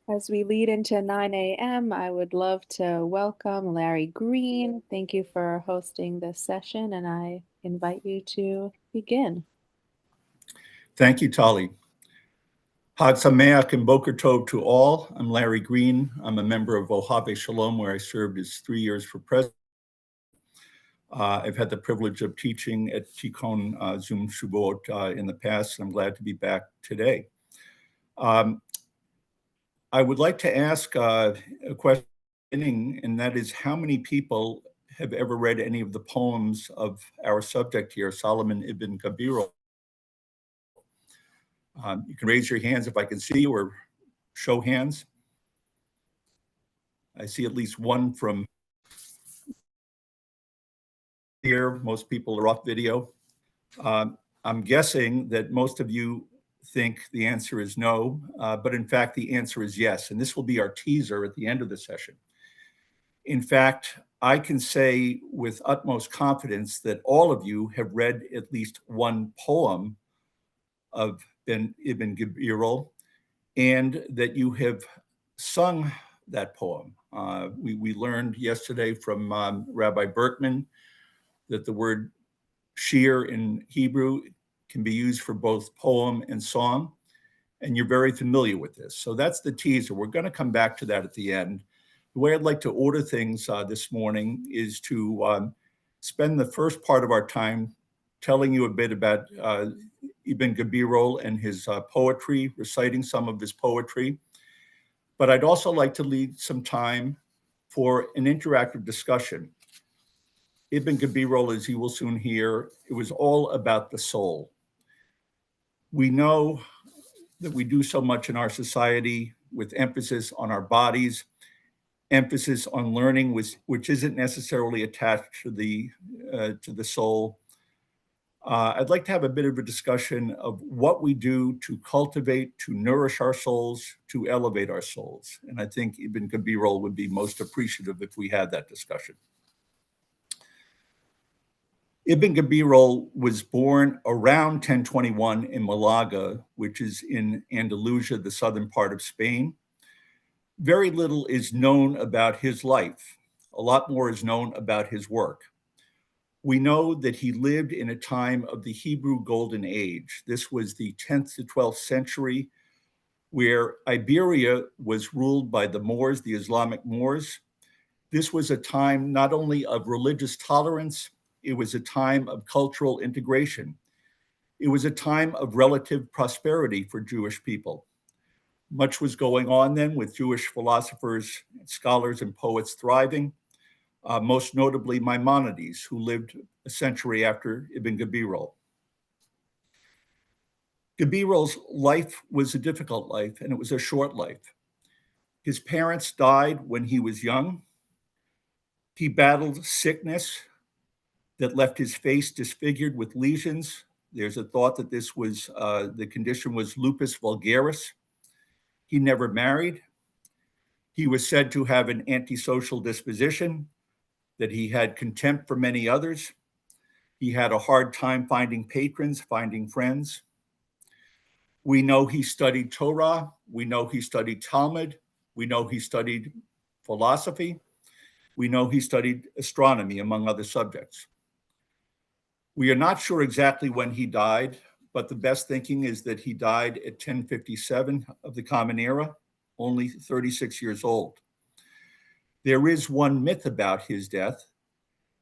As we lead into 9 a.m., I would love to welcome Larry Green. Thank you for hosting this session, and I invite you to begin. Thank you, Tali. Hag Sameach and Boker Tov to all. I'm Larry Green. I'm a member of Ohave Shalom, where I served as 3 years for president. I've had the privilege of teaching at Tikkun Zoom Shavuot in the past, and I'm glad to be back today. I would like to ask a question, and that is, how many people have ever read any of the poems of our subject here, Solomon ibn Gabirol? You can raise your hands if I can see you, or show hands. I see at least one from here. Most people are off video. I'm guessing that most of you think the answer is no, but in fact, the answer is yes. And this will be our teaser at the end of the session. In fact, I can say with utmost confidence that all of you have read at least one poem of Ibn Gabirol, and that you have sung that poem. We learned yesterday from Rabbi Berkman that the word shir in Hebrew can be used for both poem and song, and you're very familiar with this. So that's the teaser. We're going to come back to that at the end. The way I'd like to order things this morning is to spend the first part of our time telling you a bit about Ibn Gabirol and his poetry, reciting some of his poetry. But I'd also like to leave some time for an interactive discussion. Ibn Gabirol, as you will soon hear, it was all about the soul. We know that we do so much in our society with emphasis on our bodies, emphasis on learning, which isn't necessarily attached to the soul. I'd like to have a bit of a discussion of what we do to cultivate, to nourish our souls, to elevate our souls. And I think Ibn Gabirol would be most appreciative if we had that discussion. Ibn Gabirol was born around 1021 in Malaga, which is in Andalusia, the southern part of Spain. Very little is known about his life. A lot more is known about his work. We know that he lived in a time of the Hebrew Golden Age. This was the 10th to 12th century, where Iberia was ruled by the Moors, the Islamic Moors. This was a time not only of religious tolerance, it was a time of cultural integration. It was a time of relative prosperity for Jewish people. Much was going on then with Jewish philosophers, scholars, and poets thriving, most notably Maimonides, who lived a century after Ibn Gabirol. Gabirol's life was a difficult life, and it was a short life. His parents died when he was young. He battled sickness that left his face disfigured with lesions. There's a thought that this was, the condition was lupus vulgaris. He never married. He was said to have an antisocial disposition, that he had contempt for many others. He had a hard time finding patrons, finding friends. We know he studied Torah. We know he studied Talmud. We know he studied philosophy. We know he studied astronomy, among other subjects. We are not sure exactly when he died, but the best thinking is that he died at 1057 of the Common Era, only 36 years old. There is one myth about his death,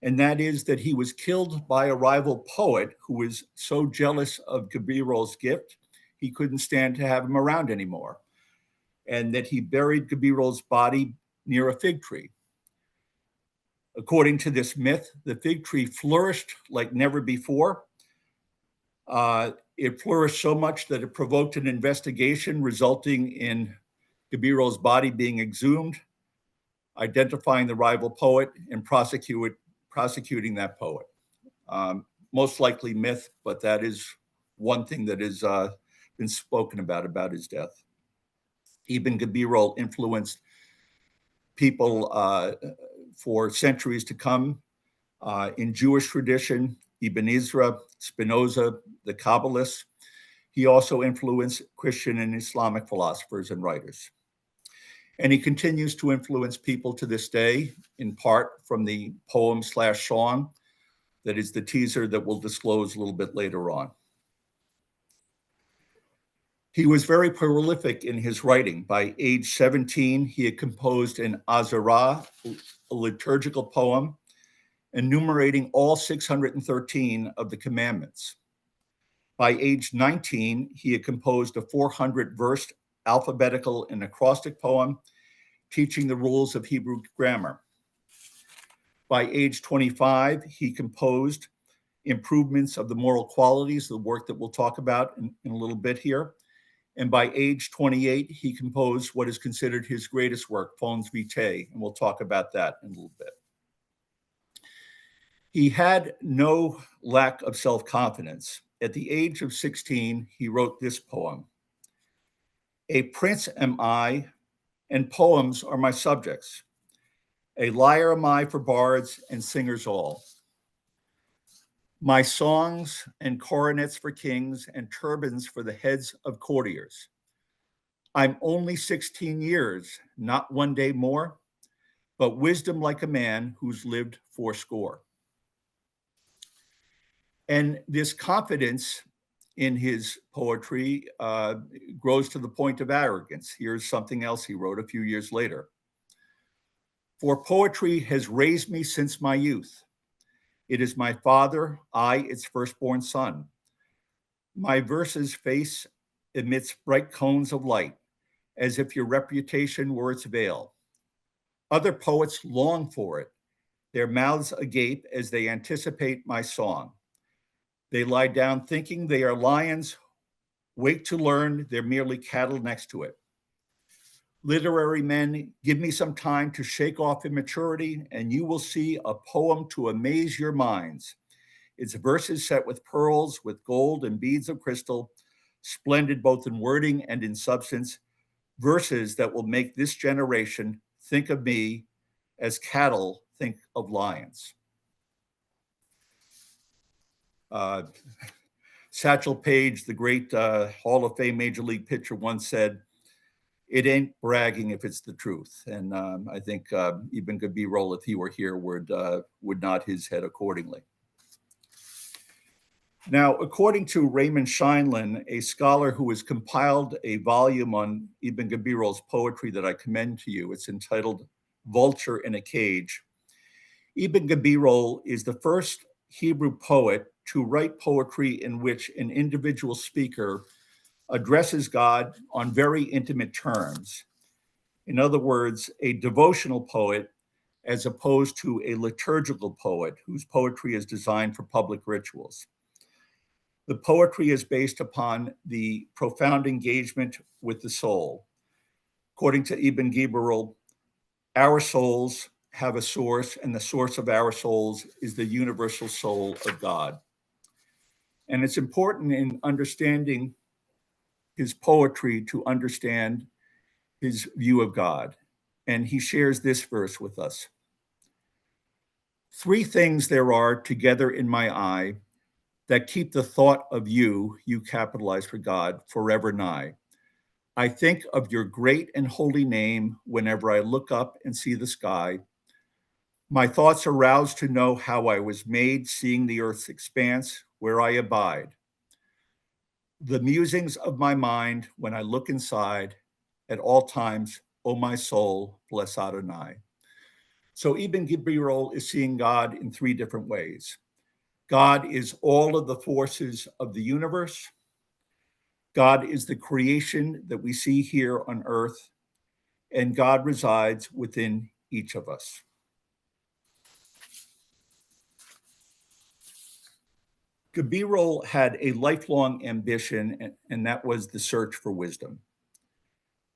and that is that he was killed by a rival poet who was so jealous of Gabirol's gift, he couldn't stand to have him around anymore, and that he buried Gabirol's body near a fig tree. According to this myth, the fig tree flourished like never before. It flourished so much that it provoked an investigation, resulting in Gabirol's body being exhumed, identifying the rival poet, and prosecuting that poet. Most likely myth, but that is one thing that has been spoken about his death. Ibn Gabirol influenced people for centuries to come. In Jewish tradition, Ibn Ezra, Spinoza, the Kabbalists. He also influenced Christian and Islamic philosophers and writers. And he continues to influence people to this day, in part from the poem/song that is the teaser that we'll disclose a little bit later on. He was very prolific in his writing. By age 17, he had composed an Azarah, a liturgical poem, enumerating all 613 of the commandments. By age 19, he had composed a 400-verse alphabetical and acrostic poem teaching the rules of Hebrew grammar. By age 25, he composed improvements of the moral qualities, the work that we'll talk about in a little bit here. And by age 28, he composed what is considered his greatest work, Fons Vitae, and we'll talk about that in a little bit. He had no lack of self-confidence. At the age of 16, he wrote this poem. A prince am I, and poems are my subjects. A lyre am I for bards and singers all. My songs and coronets for kings and turbans for the heads of courtiers. I'm only 16 years, not one day more, but wisdom like a man who's lived fourscore. And this confidence in his poetry grows to the point of arrogance. Here's something else he wrote a few years later. For poetry has raised me since my youth. It is my father, I, its firstborn son. My verses face amidst bright cones of light, as if your reputation were its veil. Other poets long for it, their mouths agape as they anticipate my song. They lie down thinking they are lions, wake to learn they're merely cattle next to it. Literary men, give me some time to shake off immaturity, and you will see a poem to amaze your minds. Its verses set with pearls, with gold and beads of crystal, splendid both in wording and in substance, verses that will make this generation think of me as cattle think of lions. Satchel Paige, the great Hall of Fame Major League pitcher, once said, "It ain't bragging if it's the truth." And I think Ibn Gabirol, if he were here, would nod his head accordingly. Now, according to Raymond Scheinlin, a scholar who has compiled a volume on Ibn Gabirol's poetry that I commend to you, it's entitled Vulture in a Cage. Ibn Gabirol is the first Hebrew poet to write poetry in which an individual speaker addresses God on very intimate terms. In other words, a devotional poet as opposed to a liturgical poet whose poetry is designed for public rituals. The poetry is based upon the profound engagement with the soul. According to Ibn Gabirol, our souls have a source, and the source of our souls is the universal soul of God. And it's important in understanding his poetry to understand his view of God. And he shares this verse with us. Three things there are together in my eye that keep the thought of you, you capitalize for God, forever nigh. I think of your great and holy name whenever I look up and see the sky. My thoughts are roused to know how I was made, seeing the earth's expanse where I abide. The musings of my mind when I look inside at all times, O my soul, bless Adonai. So Ibn Gabirol is seeing God in three different ways. God is all of the forces of the universe. God is the creation that we see here on earth, and God resides within each of us. Gabirol had a lifelong ambition, and that was the search for wisdom.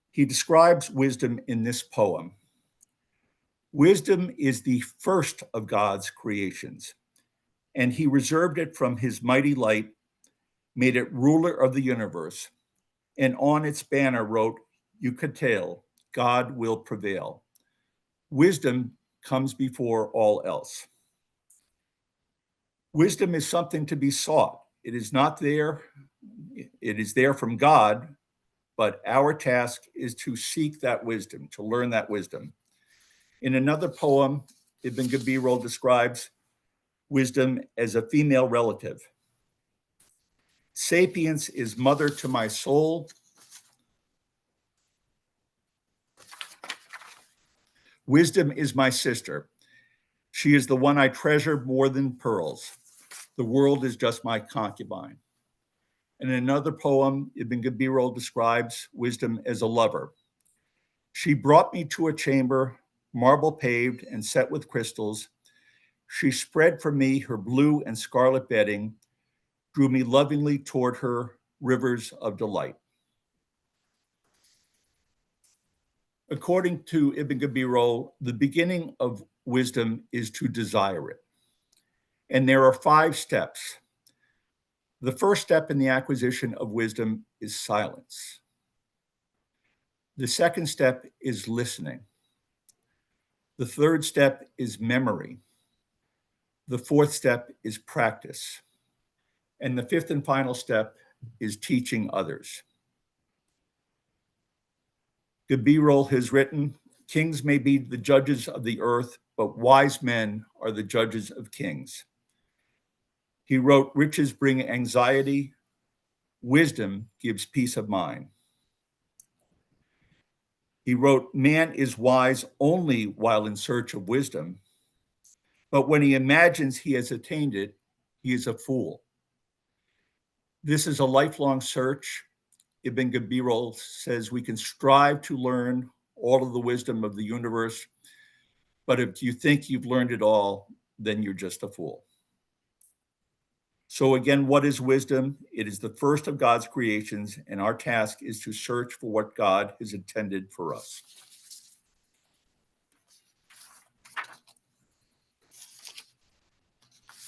He describes wisdom in this poem. Wisdom is the first of God's creations, and he reserved it from his mighty light, made it ruler of the universe, and on its banner wrote, Yukatel, God will prevail. Wisdom comes before all else. Wisdom is something to be sought. It is not there. It is there from God, but our task is to seek that wisdom, to learn that wisdom. In another poem, Ibn Gabirol describes wisdom as a female relative. Sapience is mother to my soul. Wisdom is my sister. She is the one I treasure more than pearls. The world is just my concubine. And in another poem, Ibn Gabirol describes wisdom as a lover. She brought me to a chamber, marble paved and set with crystals. She spread for me her blue and scarlet bedding, drew me lovingly toward her rivers of delight. According to Ibn Gabirol, the beginning of wisdom is to desire it. And there are 5 steps. The first step in the acquisition of wisdom is silence. The second step is listening. The third step is memory. The fourth step is practice. And the fifth and final step is teaching others. Gabirol has written, kings may be the judges of the earth, but wise men are the judges of kings. He wrote, riches bring anxiety, wisdom gives peace of mind. He wrote, man is wise only while in search of wisdom, but when he imagines he has attained it, he is a fool. This is a lifelong search. Ibn Gabirol says we can strive to learn all of the wisdom of the universe, but if you think you've learned it all, then you're just a fool. So again, what is wisdom? It is the first of God's creations, and our task is to search for what God has intended for us.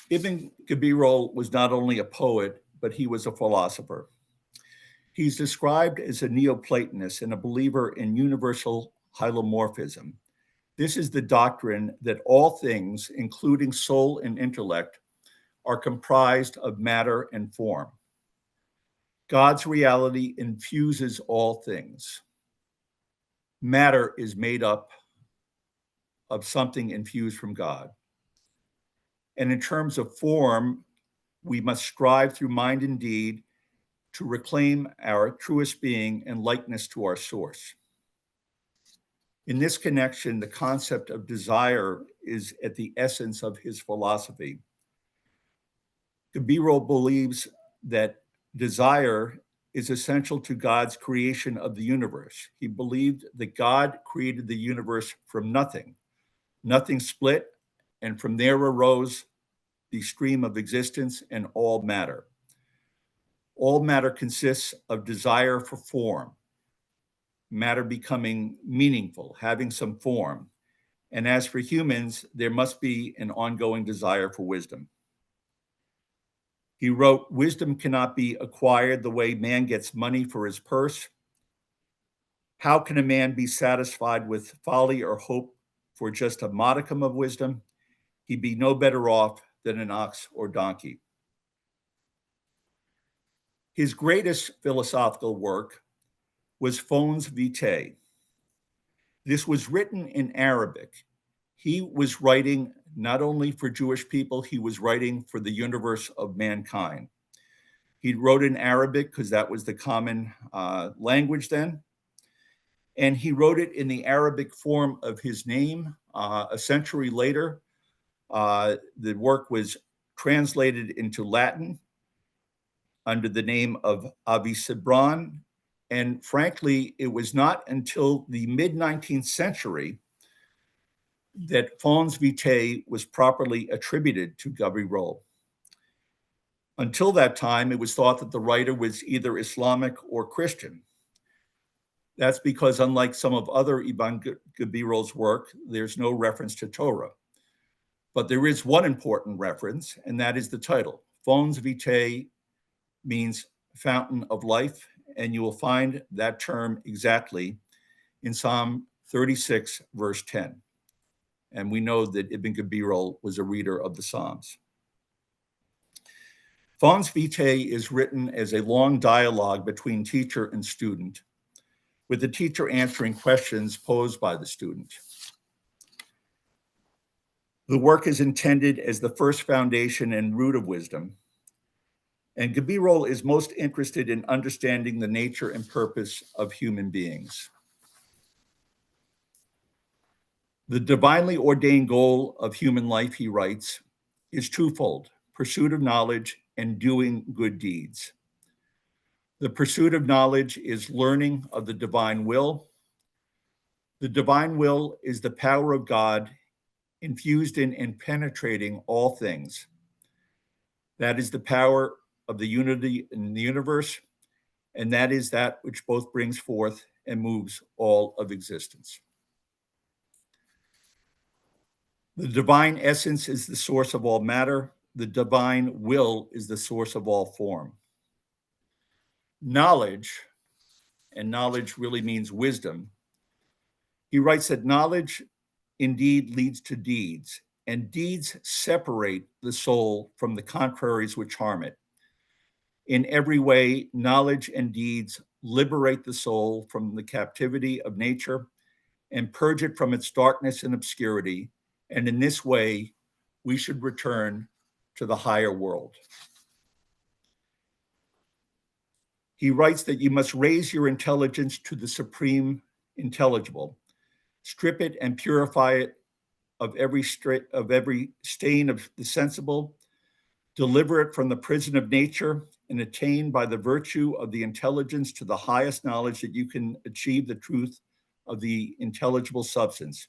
Ibn Gabirol was not only a poet, but he was a philosopher. He's described as a Neoplatonist and a believer in universal hylomorphism. This is the doctrine that all things, including soul and intellect, are comprised of matter and form. God's reality infuses all things. Matter is made up of something infused from God. And in terms of form, we must strive through mind and deed to reclaim our truest being and likeness to our source. In this connection, the concept of desire is at the essence of his philosophy. Gabirol believes that desire is essential to God's creation of the universe. He believed that God created the universe from nothing. Nothing split, and from there arose the stream of existence and all matter. All matter consists of desire for form, matter becoming meaningful, having some form. And as for humans, there must be an ongoing desire for wisdom. He wrote, wisdom cannot be acquired the way man gets money for his purse. How can a man be satisfied with folly or hope for just a modicum of wisdom? He'd be no better off than an ox or donkey. His greatest philosophical work was Fons Vitae. This was written in Arabic. He was writing not only for Jewish people, he was writing for the universe of mankind. He wrote in Arabic because that was the common language then. And he wrote it in the Arabic form of his name. A century later, the work was translated into Latin under the name of Avicenna. And frankly, it was not until the mid-19th century that Fons Vitae was properly attributed to Gabirol. Until that time, it was thought that the writer was either Islamic or Christian. That's because unlike some of other Ibn Gabirol's work, there's no reference to Torah. But there is one important reference, and that is the title. Fons Vitae means fountain of life, and you will find that term exactly in Psalm 36, verse 10. And we know that Ibn Gabirol was a reader of the Psalms. Fons Vitae is written as a long dialogue between teacher and student. with the teacher answering questions posed by the student. The work is intended as the first foundation and root of wisdom, and Gabirol is most interested in understanding the nature and purpose of human beings. The divinely ordained goal of human life, he writes, is twofold: pursuit of knowledge and doing good deeds. The pursuit of knowledge is learning of the divine will. The divine will is the power of God infused in and penetrating all things. That is the power of the unity in the universe, and that is that which both brings forth and moves all of existence. The divine essence is the source of all matter. The divine will is the source of all form. Knowledge, and knowledge really means wisdom. He writes that knowledge indeed leads to deeds, and deeds separate the soul from the contraries which harm it. In every way, knowledge and deeds liberate the soul from the captivity of nature and purge it from its darkness and obscurity. And in this way, we should return to the higher world. He writes that you must raise your intelligence to the supreme intelligible, strip it and purify it of every stain of the sensible, deliver it from the prison of nature, and attain by the virtue of the intelligence to the highest knowledge that you can achieve the truth of the intelligible substance,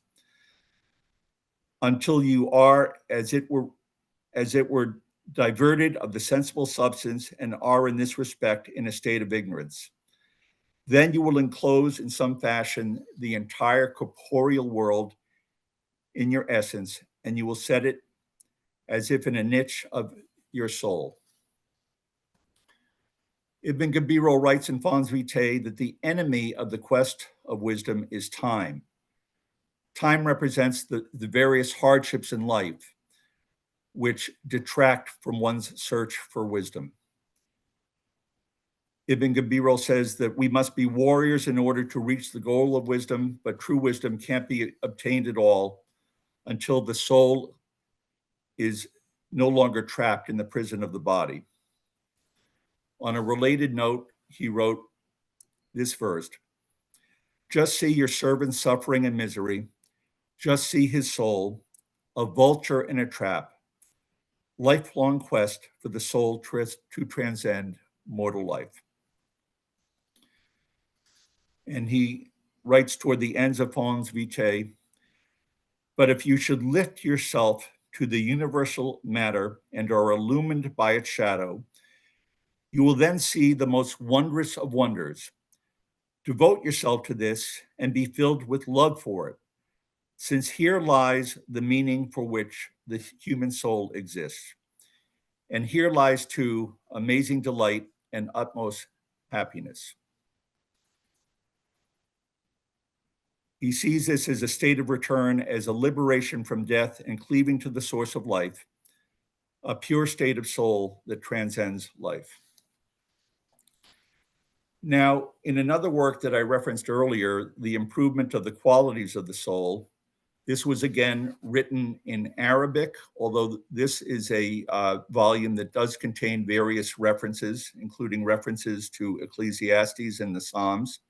until you are as it were diverted of the sensible substance and are in this respect in a state of ignorance. Then you will enclose in some fashion the entire corporeal world in your essence, and you will set it as if in a niche of your soul. Ibn Gabirol writes in Fons Vitae that the enemy of the quest of wisdom is time. Time represents the various hardships in life which detract from one's search for wisdom. Ibn Gabirol says that we must be warriors in order to reach the goal of wisdom, but true wisdom can't be obtained at all until the soul is no longer trapped in the prison of the body. On a related note, he wrote this verse: just see your servant suffering and misery, just see his soul, a vulture in a trap, lifelong quest for the soul to transcend mortal life. And he writes toward the ends of Fons Vitae, but if you should lift yourself to the universal matter and are illumined by its shadow, you will then see the most wondrous of wonders. Devote yourself to this and be filled with love for it, since here lies the meaning for which the human soul exists. And here lies, too, amazing delight and utmost happiness. He sees this as a state of return, as a liberation from death and cleaving to the source of life, a pure state of soul that transcends life. Now, in another work that I referenced earlier, The Improvement of the Qualities of the Soul, this was again written in Arabic, although this is a volume that does contain various references, including references to Ecclesiastes and the Psalms.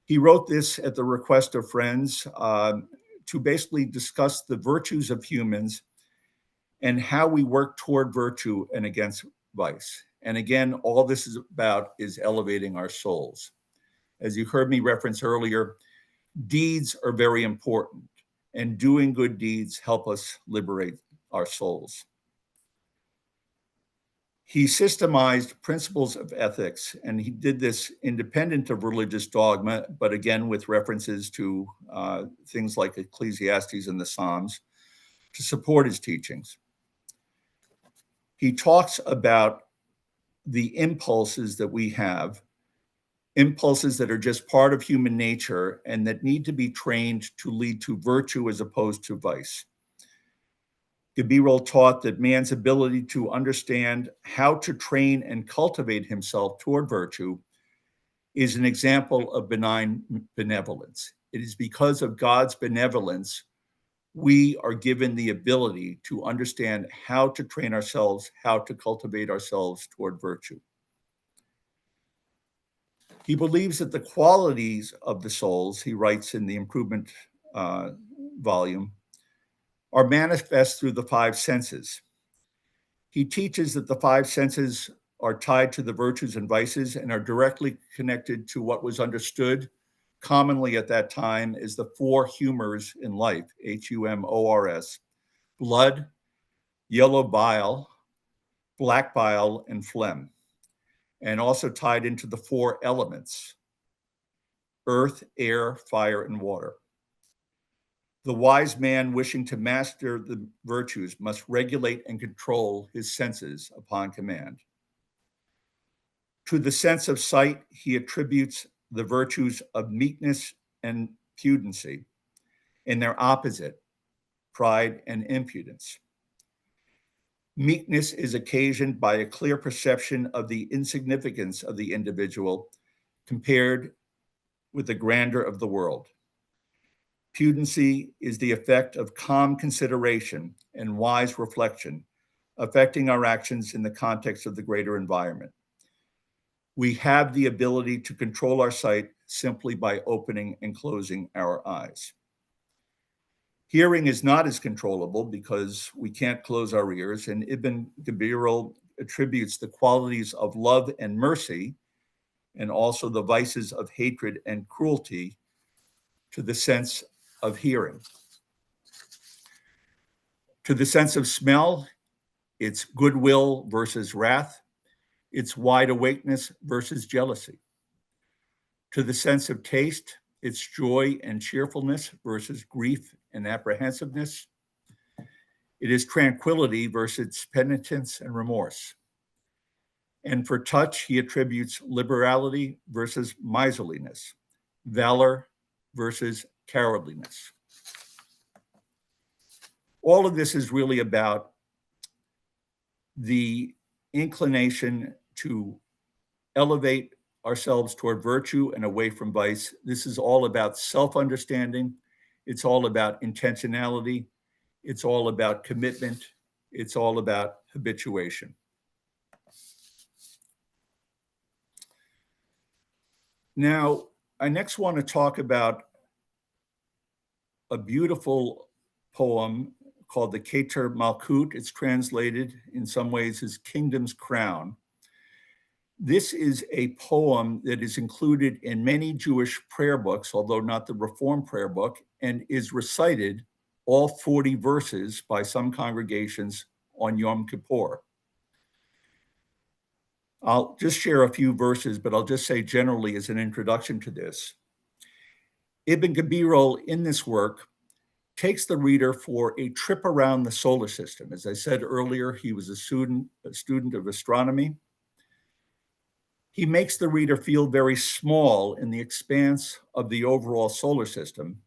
He wrote this at the request of friends to basically discuss the virtues of humans and how we work toward virtue and against vice. And again, all this is about is elevating our souls. As you heard me reference earlier, deeds are very important, and doing good deeds help us liberate our souls. He systemized principles of ethics, and he did this independent of religious dogma, but again with references to things like Ecclesiastes and the Psalms to support his teachings. He talks about the impulses that we have, impulses that are just part of human nature and that need to be trained to lead to virtue as opposed to vice. Gabirol taught that man's ability to understand how to train and cultivate himself toward virtue is an example of benign benevolence. It is because of God's benevolence we are given the ability to understand how to train ourselves, how to cultivate ourselves toward virtue. He believes that the qualities of the souls, he writes in the Improvement volume, are manifest through the five senses. He teaches that the five senses are tied to the virtues and vices and are directly connected to what was understood commonly at that time as the four humors in life, HUMORS, blood, yellow bile, black bile, and phlegm, and also tied into the four elements, earth, air, fire, and water. The wise man wishing to master the virtues must regulate and control his senses upon command. To the sense of sight, he attributes the virtues of meekness and pudency, and their opposite, pride and impudence. Meekness is occasioned by a clear perception of the insignificance of the individual compared with the grandeur of the world. Pudency is the effect of calm consideration and wise reflection, affecting our actions in the context of the greater environment. We have the ability to control our sight simply by opening and closing our eyes. Hearing is not as controllable because we can't close our ears, and Ibn Gabirol attributes the qualities of love and mercy, and also the vices of hatred and cruelty, to the sense of hearing. To the sense of smell, it's goodwill versus wrath, it's wide awakeness versus jealousy. To the sense of taste, it's joy and cheerfulness versus grief and apprehensiveness. It is tranquility versus penitence and remorse. And for touch, he attributes liberality versus miserliness, valor versus cowardliness. All of this is really about the inclination to elevate ourselves toward virtue and away from vice. This is all about self-understanding. It's all about intentionality. It's all about commitment. It's all about habituation. Now, I next want to talk about a beautiful poem called the Keter Malkut. It's translated in some ways as Kingdom's Crown. This is a poem that is included in many Jewish prayer books, although not the Reform prayer book, and is recited all 40 verses by some congregations on Yom Kippur. I'll just share a few verses, but I'll just say generally as an introduction to this. Ibn Gabirol in this work takes the reader for a trip around the solar system. As I said earlier, he was a student of astronomy. He makes the reader feel very small in the expanse of the overall solar system,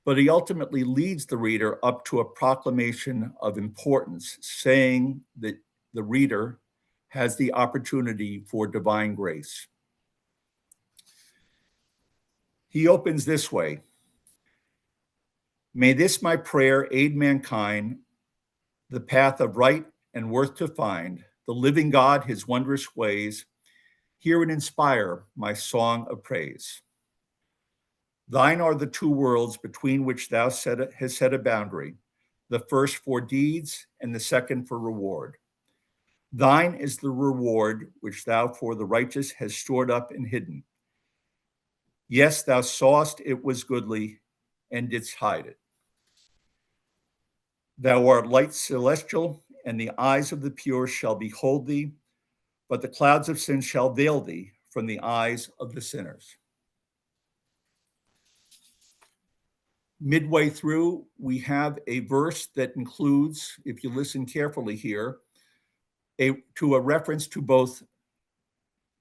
but he ultimately leads the reader up to a proclamation of importance, saying that the reader has the opportunity for divine grace. He opens this way: may this my prayer aid mankind, the path of right and worth to find, the living God, his wondrous ways, hear and inspire my song of praise. Thine are the two worlds between which thou hast set a boundary, the first for deeds and the second for reward. Thine is the reward which thou for the righteous hast stored up and hidden. Yes, thou sawest it was goodly and didst hide it. Thou art light celestial, and the eyes of the pure shall behold thee, but the clouds of sin shall veil thee from the eyes of the sinners. Midway through, we have a verse that includes, if you listen carefully here, a reference to both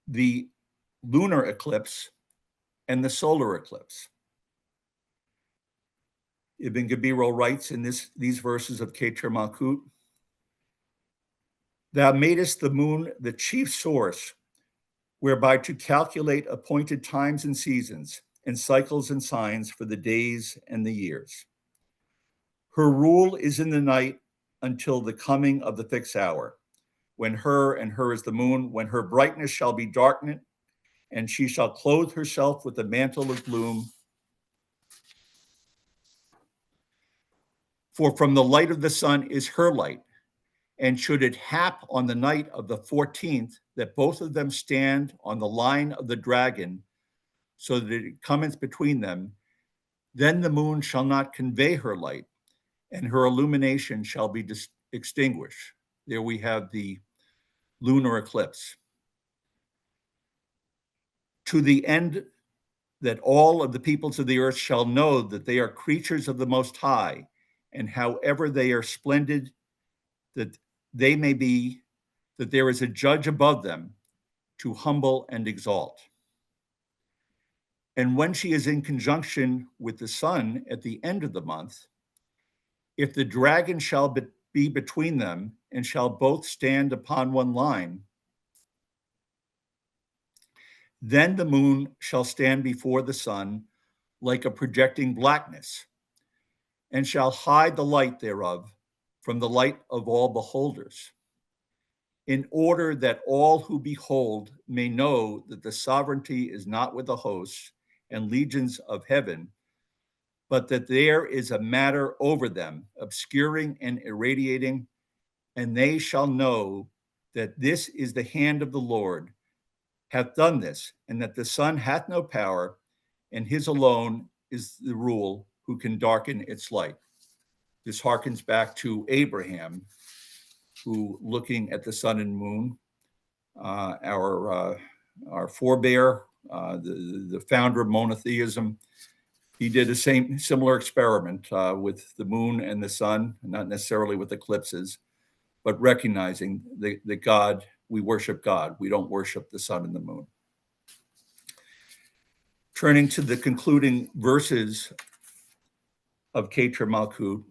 the lunar eclipse and the solar eclipse. Ibn Gabirol writes in these verses of Keter, thou madest the moon the chief source whereby to calculate appointed times and seasons, and cycles and signs for the days and the years. Her rule is in the night until the coming of the fixed hour, when her, and her is the moon, when her brightness shall be darkened, and she shall clothe herself with a mantle of gloom. For from the light of the sun is her light. And should it hap on the night of the 14th that both of them stand on the line of the dragon, so that it cometh between them, then the moon shall not convey her light, and her illumination shall be extinguished. There we have the lunar eclipse. To the end that all of the peoples of the earth shall know that they are creatures of the Most High, and however they are splendid, that they may be, that there is a judge above them to humble and exalt. And when she is in conjunction with the sun at the end of the month, if the dragon shall be between them and shall both stand upon one line, then the moon shall stand before the sun like a projecting blackness, and shall hide the light thereof from the light of all beholders, in order that all who behold may know that the sovereignty is not with the hosts and legions of heaven, but that there is a matter over them, obscuring and irradiating, and they shall know that this is the hand of the Lord hath done this, and that the Son hath no power, and his alone is the rule who can darken its light. This harkens back to Abraham, who, looking at the sun and moon, our forebear, the founder of monotheism, he did a similar experiment with the moon and the sun, not necessarily with eclipses, but recognizing that God, we worship God. We don't worship the sun and the moon. Turning to the concluding verses of Keter Malkut,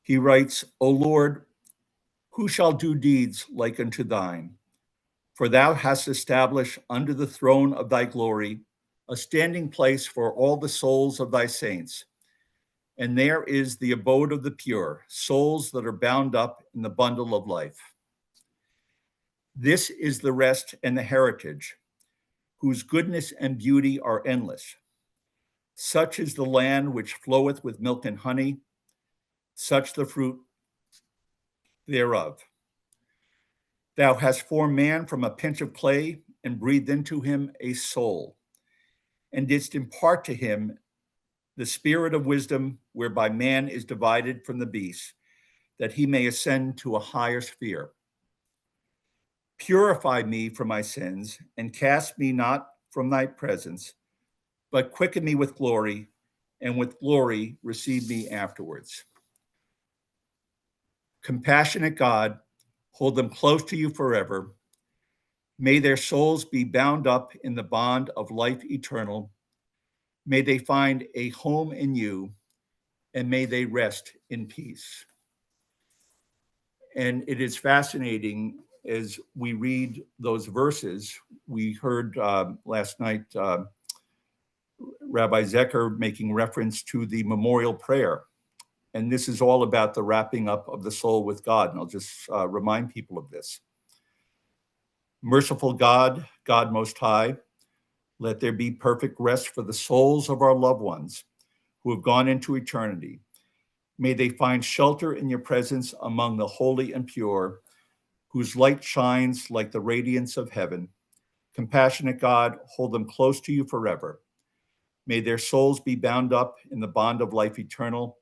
he writes, O Lord, who shall do deeds like unto thine? For thou hast established under the throne of thy glory a standing place for all the souls of thy saints. And there is the abode of the pure, souls that are bound up in the bundle of life. This is the rest and the heritage, whose goodness and beauty are endless. Such is the land which floweth with milk and honey, such the fruit thereof. Thou hast formed man from a pinch of clay and breathed into him a soul, and didst impart to him the spirit of wisdom, whereby man is divided from the beast, that he may ascend to a higher sphere. Purify me from my sins, and cast me not from thy presence, but quicken me with glory, and with glory receive me afterwards. Compassionate God, hold them close to you forever. May their souls be bound up in the bond of life eternal. May they find a home in you, and may they rest in peace. And it is fascinating as we read those verses. We heard last night Rabbi Zecher making reference to the memorial prayer. And this is all about the wrapping up of the soul with God. And I'll just remind people of this. Merciful God, God Most High, let there be perfect rest for the souls of our loved ones who have gone into eternity. May they find shelter in your presence among the holy and pure, whose light shines like the radiance of heaven. Compassionate God, hold them close to you forever. May their souls be bound up in the bond of life eternal.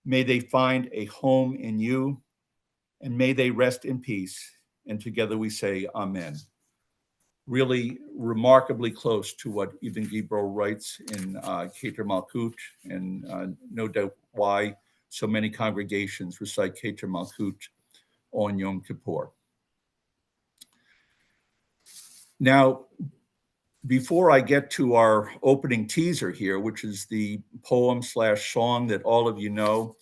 May they find a home in you, and may they rest in peace. And together we say, Amen. Really remarkably close to what Ibn Gabirol writes in Keter Malkut, and no doubt why so many congregations recite Keter Malkut on Yom Kippur. Now, before I get to our opening teaser here, which is the poem/song that all of you know,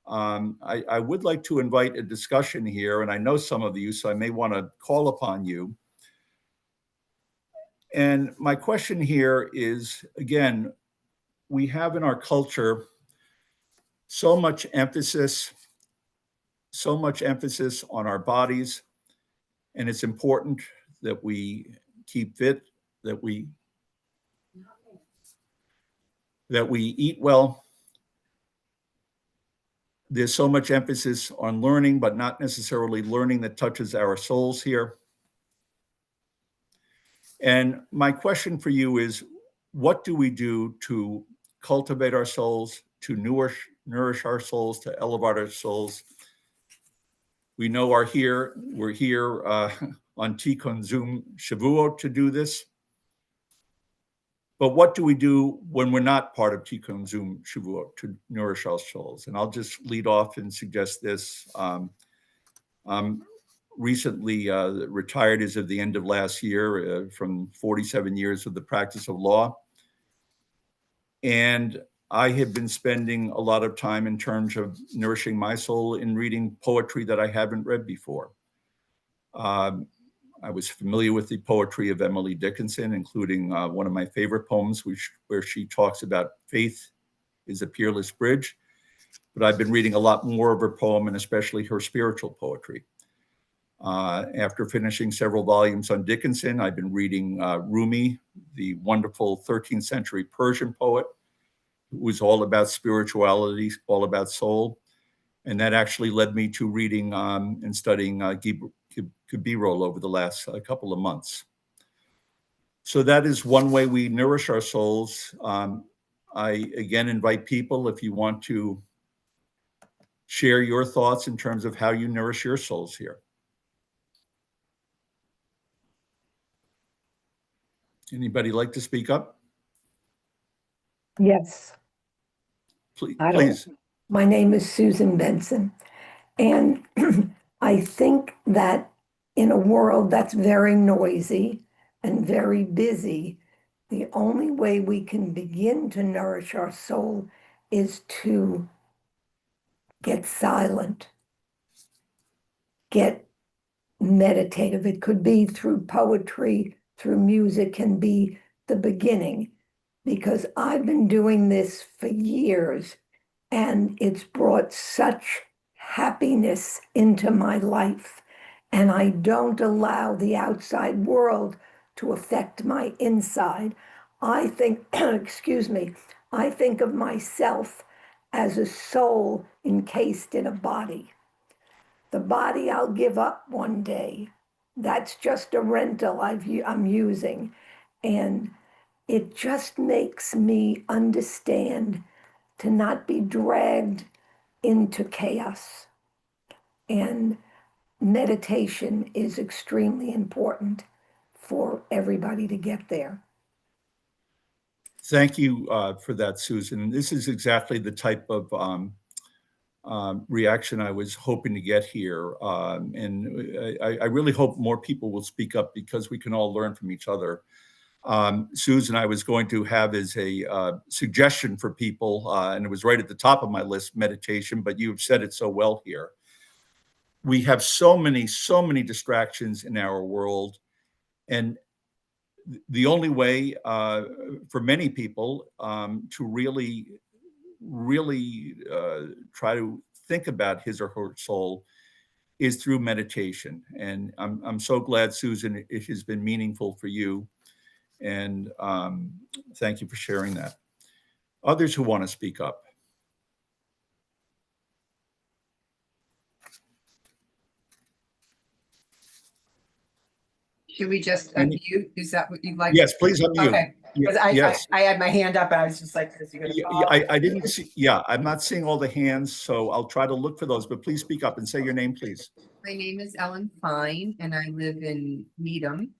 I would like to invite a discussion here, and I know some of you, so I may want to call upon you. And my question here is, again, we have in our culture so much emphasis on our bodies, and it's important that we keep fit, that we eat well. There's so much emphasis on learning, but not necessarily learning that touches our souls here. And my question for you is, what do we do to cultivate our souls, to nourish our souls, to elevate our souls? We know we're here on Tikkun Zoom Shavuot to do this. But what do we do when we're not part of Tikkun Zoom Shavuot to nourish our souls? And I'll just lead off and suggest this. I'm recently retired as of the end of last year from 47 years of the practice of law. And I have been spending a lot of time in terms of nourishing my soul in reading poetry that I haven't read before. I was familiar with the poetry of Emily Dickinson, including one of my favorite poems, where she talks about faith is a peerless bridge. But I've been reading a lot more of her poem, and especially her spiritual poetry. After finishing several volumes on Dickinson, I've been reading Rumi, the wonderful 13th century Persian poet, who was all about spirituality, all about soul. And that actually led me to reading and studying Gabirol over the last couple of months. So that is one way we nourish our souls. I again invite people, if you want to share your thoughts in terms of how you nourish your souls here. Anybody like to speak up? Yes. Please. My name is Susan Benson, and I think that in a world that's very noisy and very busy, the only way we can begin to nourish our soul is to get silent, get meditative. It could be through poetry, through music, can be the beginning, because I've been doing this for years. And it's brought such happiness into my life. And I don't allow the outside world to affect my inside. I think, excuse me, I think of myself as a soul encased in a body. The body I'll give up one day. That's just a rental I'm using. And it just makes me understand to not be dragged into chaos. And meditation is extremely important for everybody to get there. Thank you for that, Susan. This is exactly the type of reaction I was hoping to get here. And I really hope more people will speak up, because we can all learn from each other. Susan, I was going to have as a suggestion for people, and it was right at the top of my list, meditation, but you've said it so well here. We have so many distractions in our world. And the only way for many people to really try to think about his or her soul is through meditation. And I'm so glad, Susan, it has been meaningful for you. And thank you for sharing that. Others who want to speak up. Should we just unmute? Is that what you'd like? Yes, please unmute. Okay. Because I had my hand up and I was just like, is he going to fall? I didn't see. Yeah, I'm not seeing all the hands, so I'll try to look for those. But please speak up and say your name, please. My name is Ellen Fine, and I live in Needham.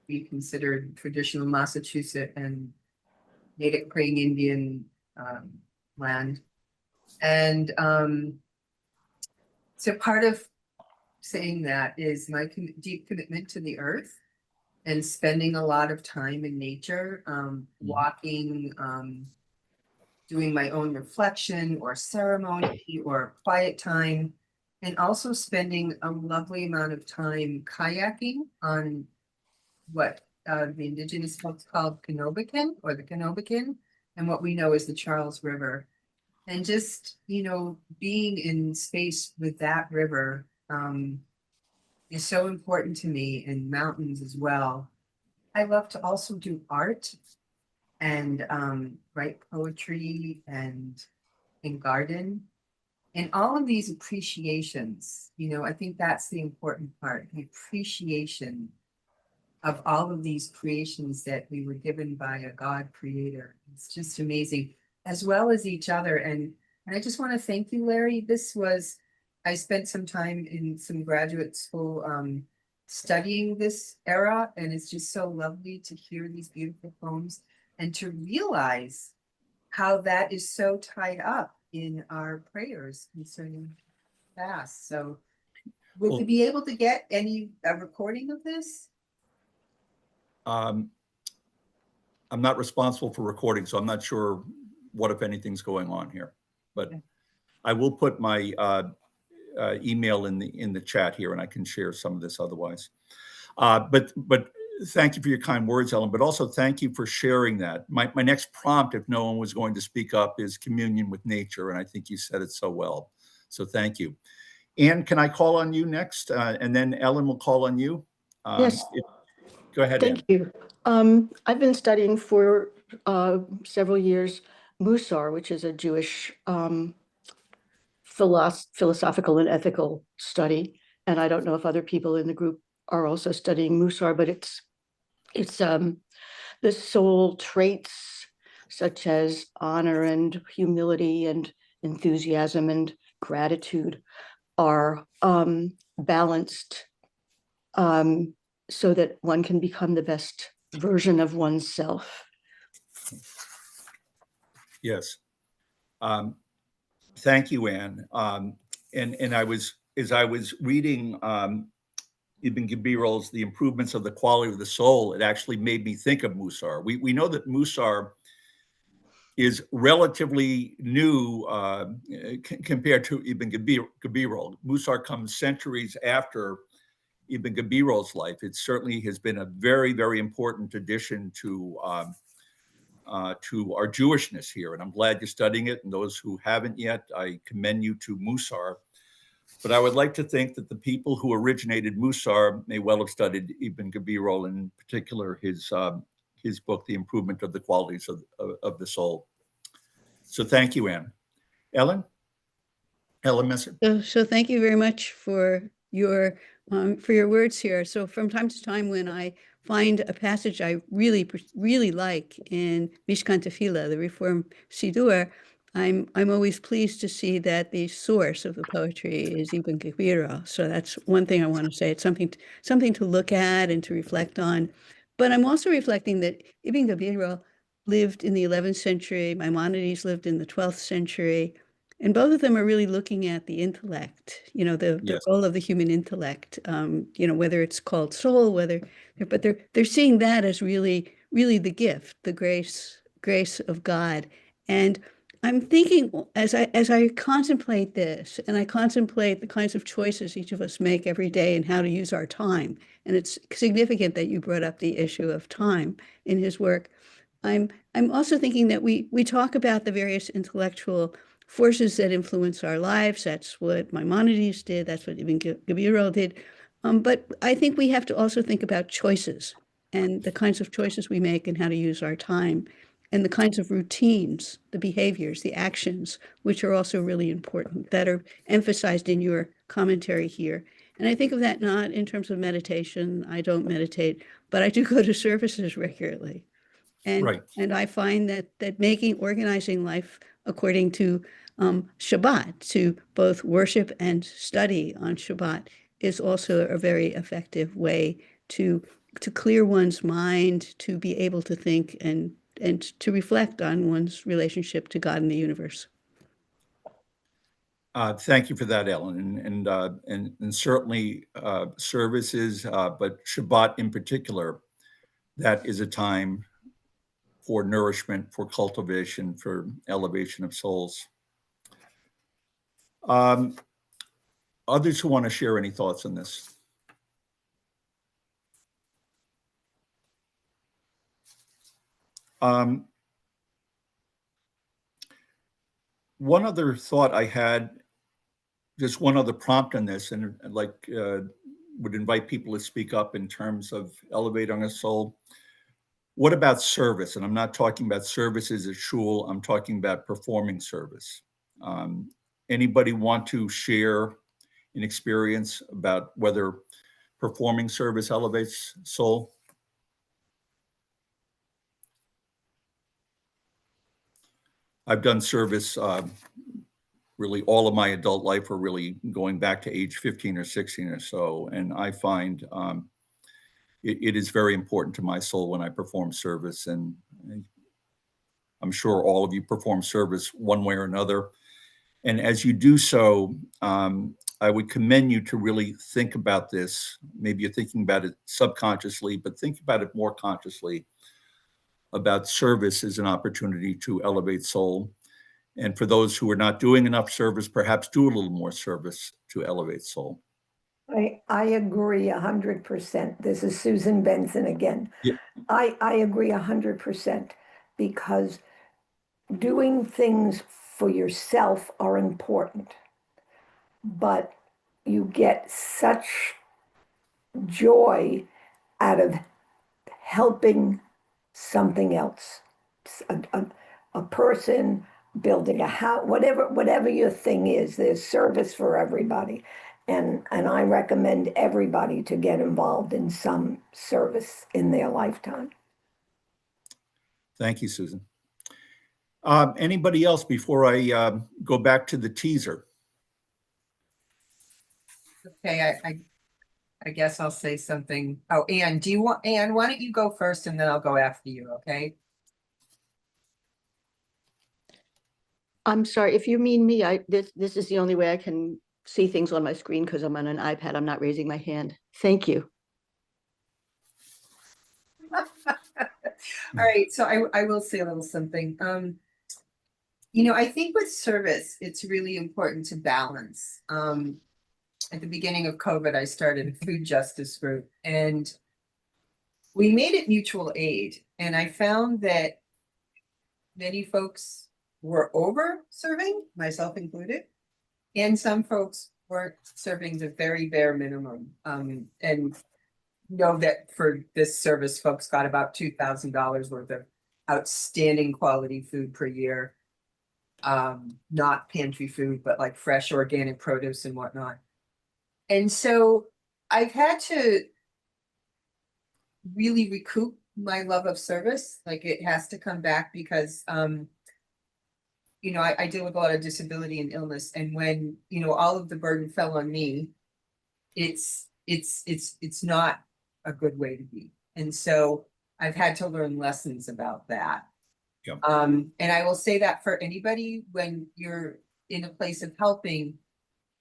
We considered traditional Massachusetts and Native Praying Indian land. And so part of saying that is my deep commitment to the earth and spending a lot of time in nature, walking doing my own reflection or ceremony or quiet time, and also spending a lovely amount of time kayaking on what the indigenous folks called Kenobican or the Kenobican, and what we know is the Charles River. And just, being in space with that river is so important to me, and mountains as well. I love to also do art and write poetry and garden. And all of these appreciations, I think that's the important part, the appreciation of all of these creations that we were given by a God creator. It's just amazing, as well as each other. And I just want to thank you, Larry. I spent some time in some graduate school studying this era, and it's just so lovely to hear these beautiful poems and to realize how that is so tied up in our prayers concerning fast. So will we be able to get a recording of this? I'm not responsible for recording, so I'm not sure what, if anything's going on here. But Okay. I will put my email in the chat here, and I can share some of this otherwise. But thank you for your kind words, Ellen, but also thank you for sharing that. My next prompt, if no one was going to speak up, is communion with nature, and I think you said it so well. So thank you. Anne, can I call on you next? And then Ellen will call on you. Yes. Go ahead, Thank Anne. you. I've been studying for several years Musar, which is a Jewish philosophical and ethical study. And I don't know if other people in the group are also studying Musar, but it's the soul traits such as honor and humility and enthusiasm and gratitude are balanced so that one can become the best version of oneself. Yes. Thank you, Anne. And as I was reading Ibn Gabirol's The Improvements of the Quality of the Soul, it actually made me think of Musar. We know that Musar is relatively new compared to Ibn Gabirol. Musar comes centuries after Ibn Gabirol's life. It certainly has been a very, very important addition to our Jewishness here. And I'm glad you're studying it. And those who haven't yet, I commend you to Musar. But I would like to think that the people who originated Musar may well have studied Ibn Gabirol, in particular his book, The Improvement of the Qualities of the Soul. So thank you, Anne. Ellen Messer. So thank you very much for your words here. So from time to time, when I find a passage I really like in Mishkan Tefillah, the Reform Siddur, I'm always pleased to see that the source of the poetry is Ibn Gabirol. So that's one thing I want to say. It's something to look at and to reflect on. But I'm also reflecting that Ibn Gabirol lived in the 11th century. Maimonides lived in the 12th century. And both of them are really looking at the intellect, the Yes. role of the human intellect, whether it's called soul, but they're seeing that as really the gift, the grace of God. And I'm thinking as I contemplate this, and I contemplate the kinds of choices each of us make every day and how to use our time. And it's significant that you brought up the issue of time in his work. I'm also thinking that we talk about the various intellectual forces that influence our lives. That's what Maimonides did. That's what Ibn Gabirol did. But I think we have to also think about choices and the kinds of choices we make and how to use our time and the kinds of routines, the behaviors, the actions, which are also really important, that are emphasized in your commentary here. And I think of that not in terms of meditation. I don't meditate, but I do go to services regularly. Right. And I find that organizing life according to Shabbat, to both worship and study on Shabbat, is also a very effective way to clear one's mind, to be able to think and to reflect on one's relationship to God and the universe. Thank you for that, Ellen, and certainly services, but Shabbat in particular, that is a time for nourishment, for cultivation, for elevation of souls. Others who want to share any thoughts on this? One other thought I had, just one other prompt on this, and would invite people to speak up in terms of elevating a soul. What about service? And I'm not talking about services at shul, I'm talking about performing service. Anybody want to share an experience about whether performing service elevates soul? I've done service really all of my adult life, or really going back to age 15 or 16 or so. And I find it is very important to my soul when I perform service. And I'm sure all of you perform service one way or another. And as you do so, I would commend you to really think about this. Maybe you're thinking about it subconsciously, but think about it more consciously, about service as an opportunity to elevate soul. And for those who are not doing enough service, perhaps do a little more service to elevate soul. I agree 100%. This is Susan Benson again. Yeah. I agree 100% because doing things for yourself are important, but you get such joy out of helping something else, a person, building a house, whatever your thing is. There's service for everybody. And I recommend everybody to get involved in some service in their lifetime. Thank you, Susan. Anybody else before I go back to the teaser? Okay, I guess I'll say something. Oh, Anne, Anne, why don't you go first and then I'll go after you, okay? I'm sorry, if you mean me, this is the only way I can see things on my screen because I'm on an iPad. I'm not raising my hand. Thank you. All right, so I will say a little something. I think with service, it's really important to balance. At the beginning of COVID, I started a food justice group, and we made it mutual aid. And I found that many folks were over serving, myself included, and some folks weren't serving the very bare minimum. And know that for this service, folks got about $2,000 worth of outstanding quality food per year. Not pantry food, but like fresh organic produce and whatnot. And so I've had to really recoup my love of service. Like it has to come back because, I deal with a lot of disability and illness. And when, all of the burden fell on me, it's not a good way to be. And so I've had to learn lessons about that. Yeah. And I will say that for anybody, when you're in a place of helping,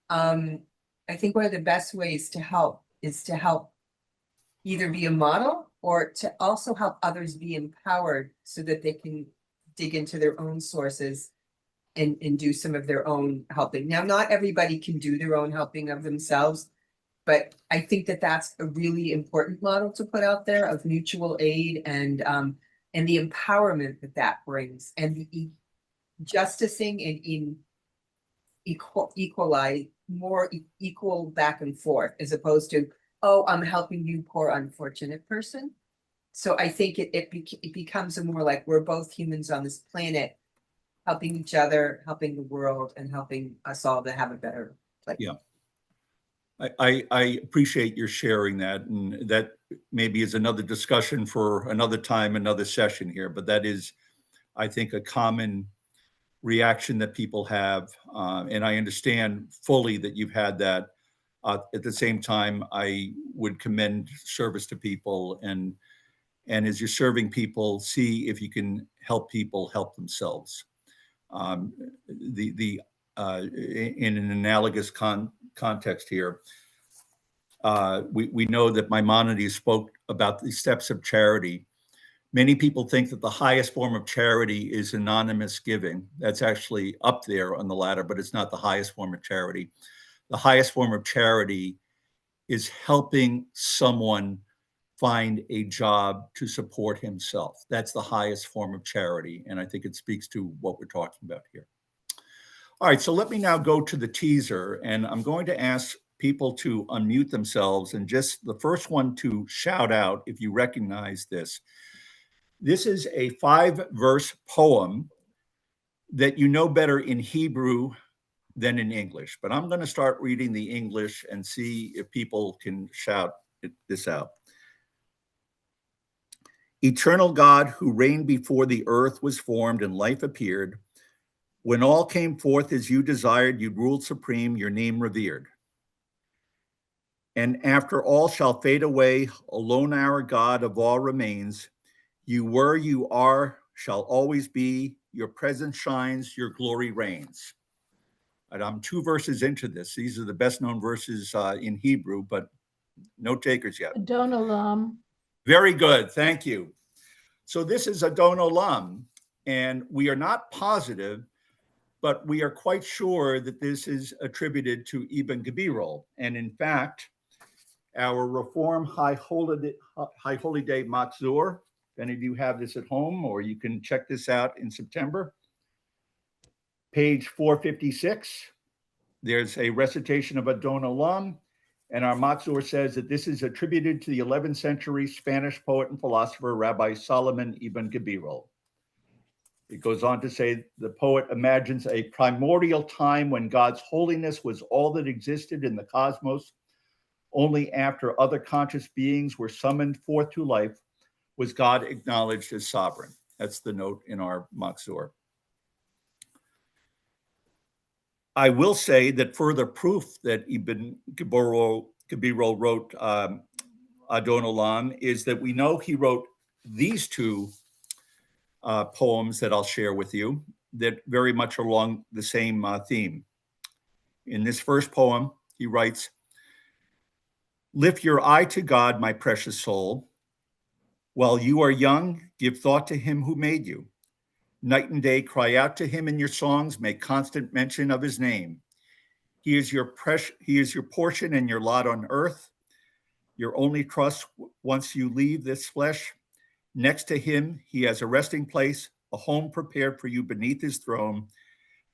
I think one of the best ways to help is to help either be a model or to also help others be empowered so that they can dig into their own sources and do some of their own helping. Now, not everybody can do their own helping of themselves, but I think that that's a really important model to put out there of mutual aid and the empowerment that that brings, and the justicing and in equalize more equal back and forth, as opposed to, oh, I'm helping you, poor unfortunate person. So I think it becomes a more like we're both humans on this planet, helping each other, helping the world, and helping us all to have a better place. Yeah. I appreciate your sharing that, and that maybe is another discussion for another time, another session here, but that is, I think, a common reaction that people have, and I understand fully that you've had that. At the same time, I would commend service to people, and as you're serving people, see if you can help people help themselves. In an analogous context here, we know that Maimonides spoke about the steps of charity, Many people think that the highest form of charity is anonymous giving. That's actually up there on the ladder, but it's not the highest form of charity. The highest form of charity is helping someone find a job to support himself. That's the highest form of charity. And I think it speaks to what we're talking about here. All right, so let me now go to the teaser, and I'm going to ask people to unmute themselves, and just the first one to shout out if you recognize this. This is a 5-verse poem that you know better in Hebrew than in English, but I'm going to start reading the English and see if people can shout this out. Eternal God, who reigned before the earth was formed and life appeared, when all came forth as you desired, you ruled supreme, your name revered. And after all shall fade away, alone our God of all remains. You were, you are, shall always be. Your presence shines, your glory reigns. And I'm 2 verses into this. These are the best known verses in Hebrew, but no takers yet. Adon Olam. Very good, thank you. So this is Adon Olam, and we are not positive, but we are quite sure that this is attributed to Ibn Gabirol. And in fact, our Reform High Holy Day Matzor, if any of you have this at home, or you can check this out in September, page 456, there's a recitation of Adon Olam, and our Matzor says that this is attributed to the 11th century Spanish poet and philosopher, Rabbi Solomon ibn Gabirol. It goes on to say the poet imagines a primordial time when God's holiness was all that existed in the cosmos. Only after other conscious beings were summoned forth to life was God acknowledged as sovereign. That's the note in our Matzor. I will say that further proof that Ibn Gabirol wrote Adon Olam is that we know he wrote these 2 poems that I'll share with you that very much along the same theme. In this first poem, he writes, "Lift your eye to God, my precious soul. While you are young, give thought to him who made you. Night and day cry out to him in your songs, make constant mention of his name. He is your portion and your lot on earth, your only trust once you leave this flesh. Next to him, he has a resting place, a home prepared for you beneath his throne.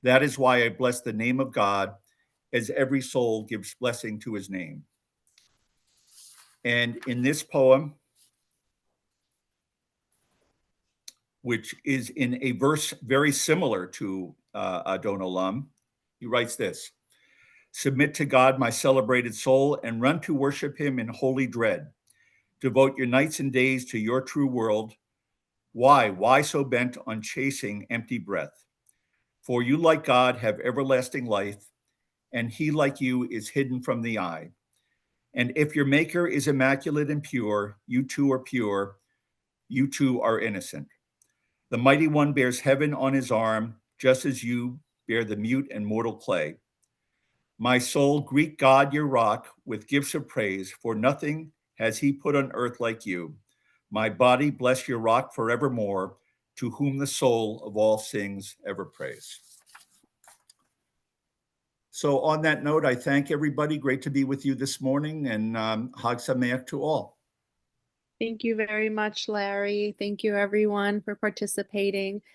That is why I bless the name of God, as every soul gives blessing to his name." And in this poem, which is in a verse very similar to Adon Olam, he writes this: "Submit to God, my celebrated soul, and run to worship him in holy dread. Devote your nights and days to your true world. Why so bent on chasing empty breath? For you, like God, have everlasting life, and he, like you, is hidden from the eye. And if your maker is immaculate and pure, you too are pure, you too are innocent. The mighty one bears heaven on his arm, just as you bear the mute and mortal clay. My soul, greet God your rock with gifts of praise, for nothing has he put on earth like you. My body, bless your rock forevermore, to whom the soul of all sings ever praise." So on that note, I thank everybody. Great to be with you this morning, and Hag Sameach to all. Thank you very much, Larry. Thank you, everyone, for participating.